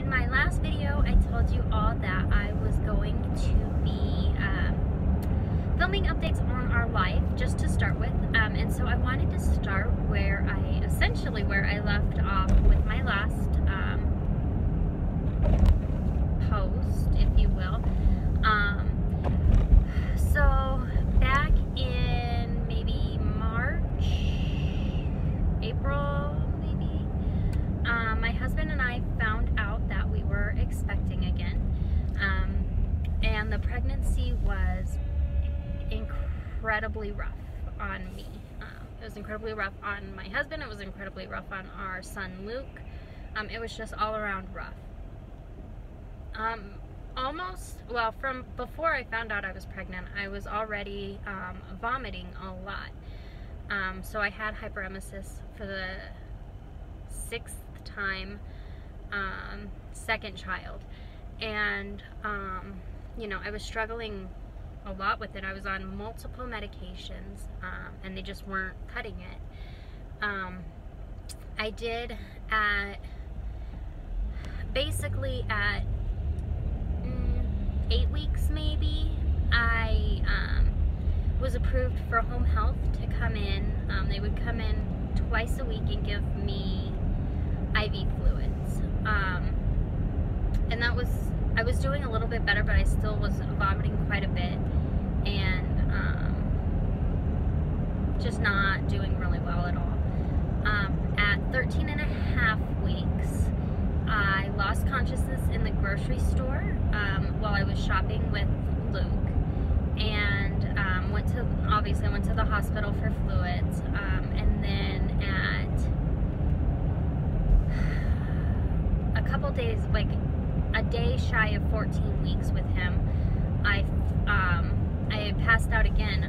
in my last video, I told you all that I was going to be filming updates on our life, just to start with. And so I wanted to start where I left off with my last post, if you will. So back in maybe March, April, maybe, my husband and I found out that we were expecting again, and the pregnancy was incredibly rough on me. It was incredibly rough on my husband. It was incredibly rough on our son Luke. It was just all around rough. From before I found out I was pregnant, I was already vomiting a lot. So I had hyperemesis for the 6th time, second child. And, you know, I was struggling a lot with it. I was on multiple medications, and they just weren't cutting it. I did basically at 8 weeks maybe, I was approved for home health to come in. They would come in twice a week and give me IV fluids. And I was doing a little bit better, but I still was vomiting quite a bit, and just not doing really well at all. At 13 and a half weeks, I lost consciousness in the grocery store while I was shopping with Luke, and obviously went to the hospital for fluids, and then at a couple days, like a day shy of 14 weeks with him, I had passed out again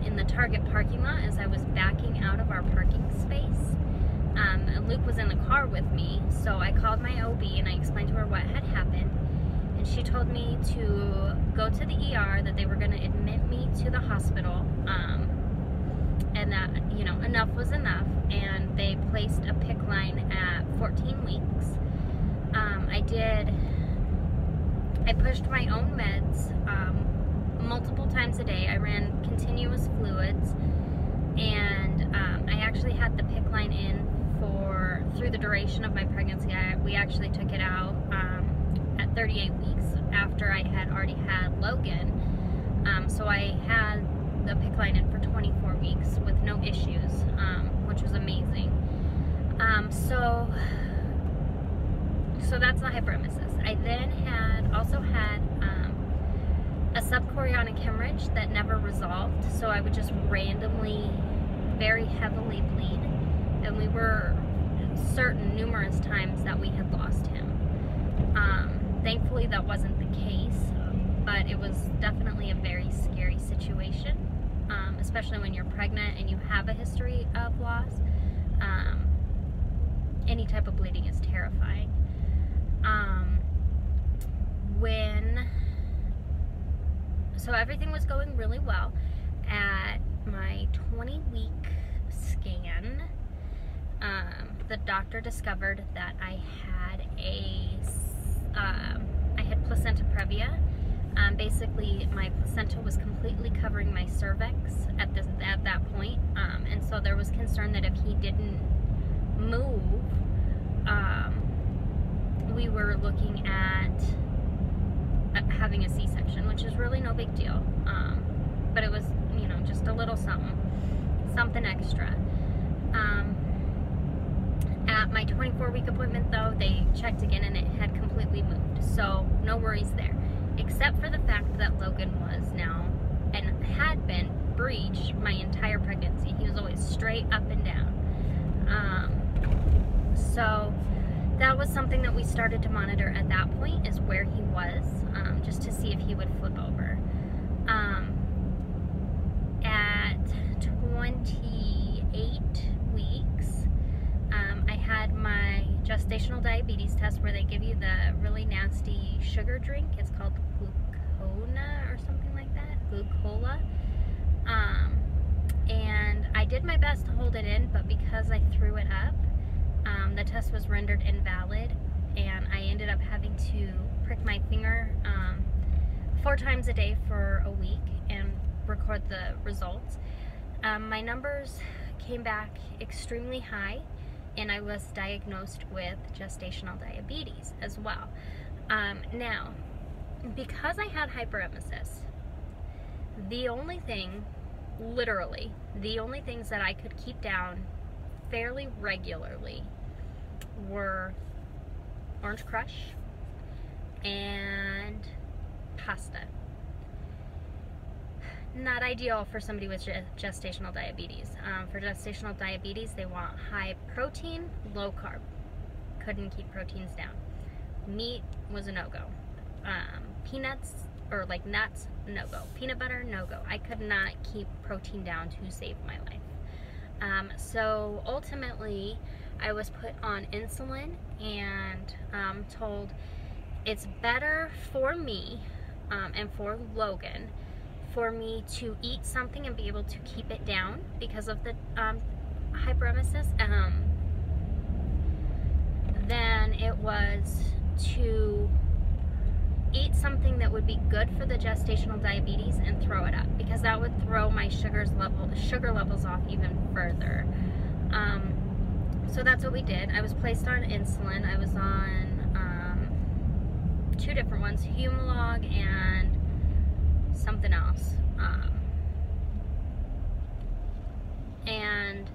in the Target parking lot as I was backing out of our parking space. And Luke was in the car with me, so I called my OB and I explained to her what had happened, and she told me to go to the ER, that they were going to admit me to the hospital, and that, you know, enough was enough, and they placed a PICC line at 14 weeks. I pushed my own meds multiple times a day. I ran continuous fluids, and I actually had the PICC line in through the duration of my pregnancy. We actually took it out at 38 weeks after I had already had Logan. So I had the PICC line in for 24 weeks with no issues, which was amazing. So that's the hyperemesis. I then also had a subchorionic hemorrhage that never resolved, so I would just randomly, very heavily bleed, and we were certain numerous times that we had lost him. Thankfully that wasn't the case, but it was definitely a very scary situation, especially when you're pregnant and you have a history of loss. Any type of bleeding is terrifying. So everything was going really well. At my 20-week scan, the doctor discovered that I had placenta previa. Basically, my placenta was completely covering my cervix at that point, and so there was concern that if he didn't move, we were looking at having a C-section, which is really no big deal, but it was, you know, just a little something extra. At my 24-week appointment, though, they checked again and it had completely moved, so no worries there, except for the fact that Logan was now, and had been, breech my entire pregnancy. He was always straight up and down. So that was something that we started to monitor at that point, is where he was, just to see if he would flip over. At 28 weeks, I had my gestational diabetes test, where they give you the really nasty sugar drink. It's called Glucona or something like that, Glucola. And I did my best to hold it in, but because I threw it up, the test was rendered invalid, and I ended up having to prick my finger 4 times a day for a week and record the results. My numbers came back extremely high, and I was diagnosed with gestational diabetes as well. Now, because I had hyperemesis, the only thing, literally, the only things that I could keep down fairly regularly were Orange Crush and pasta. Not ideal for somebody with gestational diabetes. For gestational diabetes, they want high protein, low carb. Couldn't keep proteins down. Meat was a no-go. Peanuts, or like nuts, no-go. Peanut butter, no-go. I could not keep protein down to save my life. So ultimately, I was put on insulin and told it's better for me and for Logan for me to eat something and be able to keep it down because of the hyperemesis, than it was to eat something that would be good for the gestational diabetes and throw it up, because that would throw my sugar levels off even further. So that's what we did. I was placed on insulin. I was on 2 different ones, Humalog and something else. And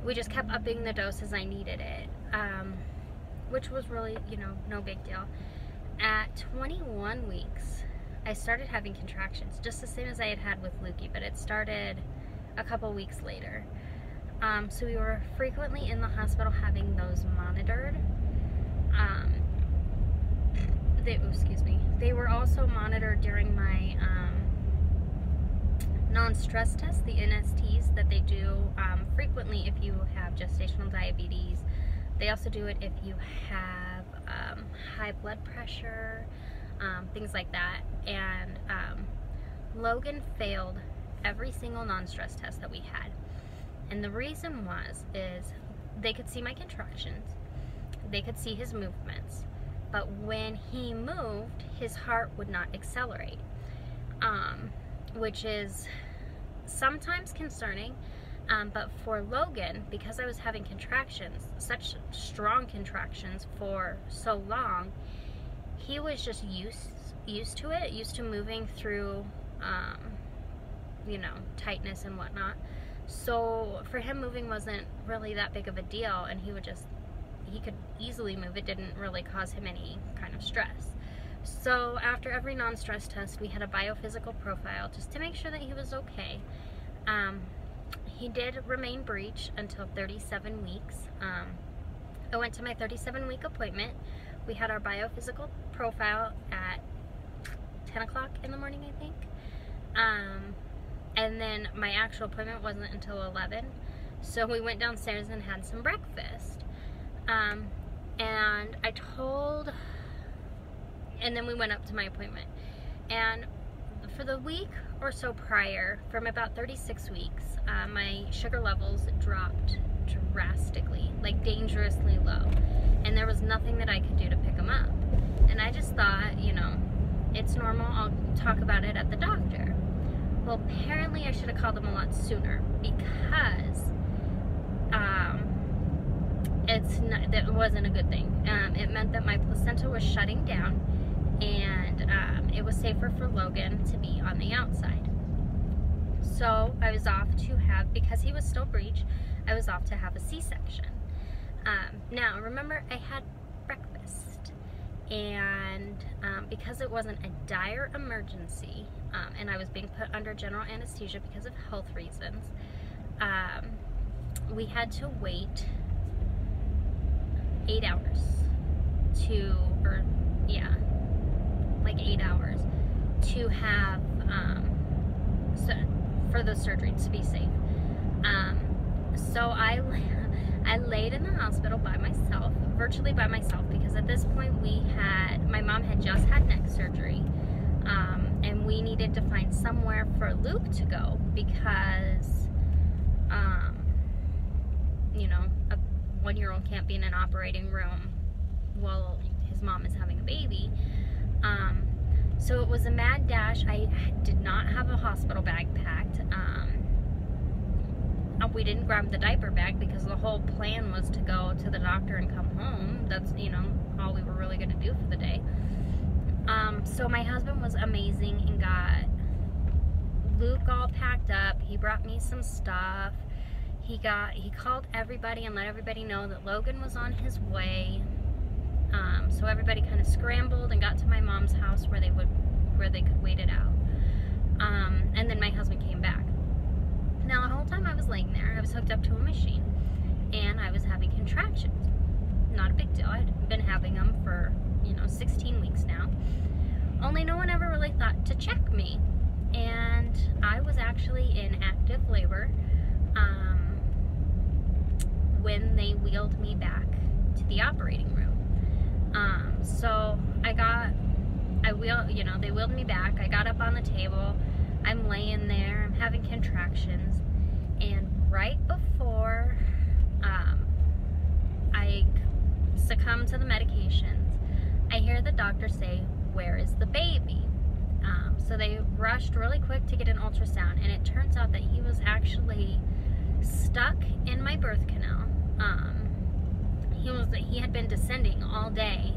we just kept upping the dose as I needed it, which was really, no big deal. At 21 weeks, I started having contractions, just the same as I had had with Lukey, but it started a couple weeks later. So we were frequently in the hospital having those monitored. They were also monitored during my non-stress tests, the NSTs that they do frequently if you have gestational diabetes. They also do it if you have high blood pressure, things like that. And Logan failed every single non-stress test that we had. And the reason is they could see my contractions, they could see his movements, but when he moved, his heart would not accelerate, which is sometimes concerning. But for Logan, because I was having contractions, such strong contractions for so long, he was just used to it, used to moving through, tightness and whatnot. So for him, moving wasn't really that big of a deal, and he could easily move. It didn't really cause him any kind of stress. So after every non-stress test, we had a biophysical profile just to make sure that he was okay. He did remain breech until 37 weeks. I went to my 37-week appointment. We had our biophysical profile at 10 o'clock in the morning, I think. And then my actual appointment wasn't until 11. So we went downstairs and had some breakfast. And then we went up to my appointment. And for the week or so prior, from about 36 weeks, my sugar levels dropped drastically, like dangerously low. And there was nothing that I could do to pick them up. And I just thought, it's normal, I'll talk about it at the doctor. Well, apparently I should have called them a lot sooner, because that wasn't a good thing. It meant that my placenta was shutting down, and it was safer for Logan to be on the outside. So I was off to have, because he was still breech, I was off to have a C-section. Now, remember, I had breakfast, and because it wasn't a dire emergency, and I was being put under general anesthesia because of health reasons, we had to wait 8 hours like 8 hours to have, for the surgery, to be safe. So I laid in the hospital by myself, virtually by myself, because at this point my mom had just had neck surgery, and we needed to find somewhere for Luke to go, because, a 1-year-old can't be in an operating room while his mom is having a baby. So it was a mad dash. I did not have a hospital bag packed. We didn't grab the diaper bag because the whole plan was to go to the doctor and come home. That's, you know, all we were really going to do for the day. So my husband was amazing and got Luke all packed up. He brought me some stuff. He called everybody and let everybody know that Logan was on his way. So everybody kind of scrambled and got to my mom's house where they could wait it out. And then my husband came back. Now the whole time I was laying there, I was hooked up to a machine and I was having contractions. Not a big deal. I'd been having them for, 16 weeks now. Only no one ever really thought to check me. And I was actually in active labor when they wheeled me back to the operating room. So they wheeled me back. I got up on the table. I'm laying there. I'm having contractions. And right before I succumb to the medications, I hear the doctor say, "Where is the baby?" So they rushed really quick to get an ultrasound, and it turns out that he was actually stuck in my birth canal. He had been descending all day,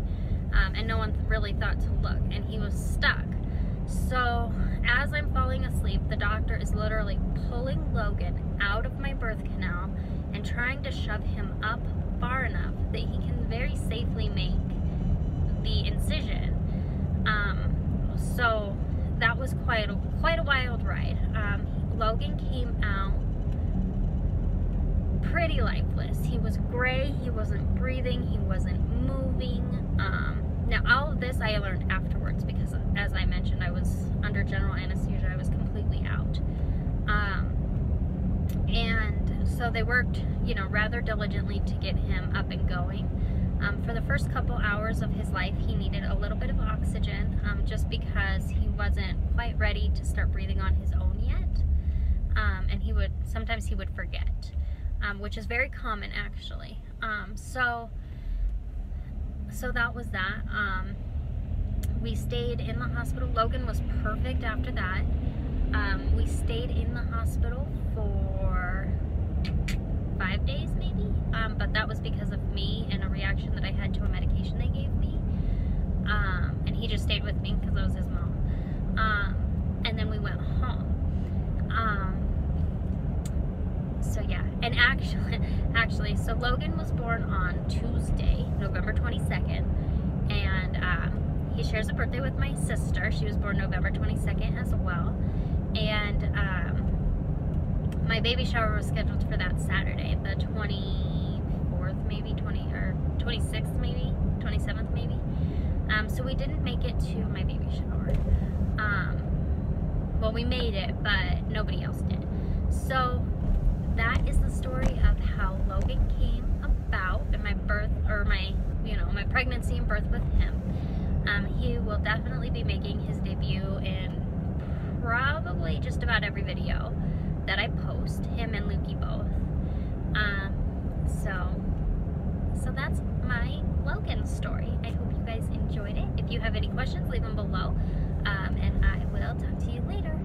and no one really thought to look, and he was stuck. So as I'm falling asleep, the doctor is literally pulling Logan out of my birth canal and trying to shove him up far enough that he can very safely make the incision. So that was quite a wild ride. Logan came out pretty lifeless. He was gray, he wasn't breathing, he wasn't moving. Now all of this I learned afterwards because, as I mentioned, I was under general anesthesia. I was completely out. And so they worked, rather diligently to get him up and going. For the first couple hours of his life, he needed a little bit of oxygen, just because he wasn't quite ready to start breathing on his own yet. And sometimes he would forget, which is very common actually. So that was that. We stayed in the hospital. Logan was perfect after that. We stayed in the hospital for 5 days maybe, but that was because of me and a reaction that I had to a medication they gave me. And he just stayed with me because I was his mom. And then we went home. So yeah, and actually, so Logan was born on Tuesday, November 22nd, and he shares a birthday with my sister. She was born November 22nd as well, and my baby shower was scheduled for that Saturday, the 24th maybe, 26th maybe, 27th maybe. So we didn't make it to my baby shower. Well, we made it, but nobody else did. So that is the story of how Logan came about and my birth, or my pregnancy and birth with him. He will definitely be making his debut in probably just about every video that I post, him and Lukey both. So that's my Logan story. I hope you guys enjoyed it. If you have any questions, leave them below, and I will talk to you later.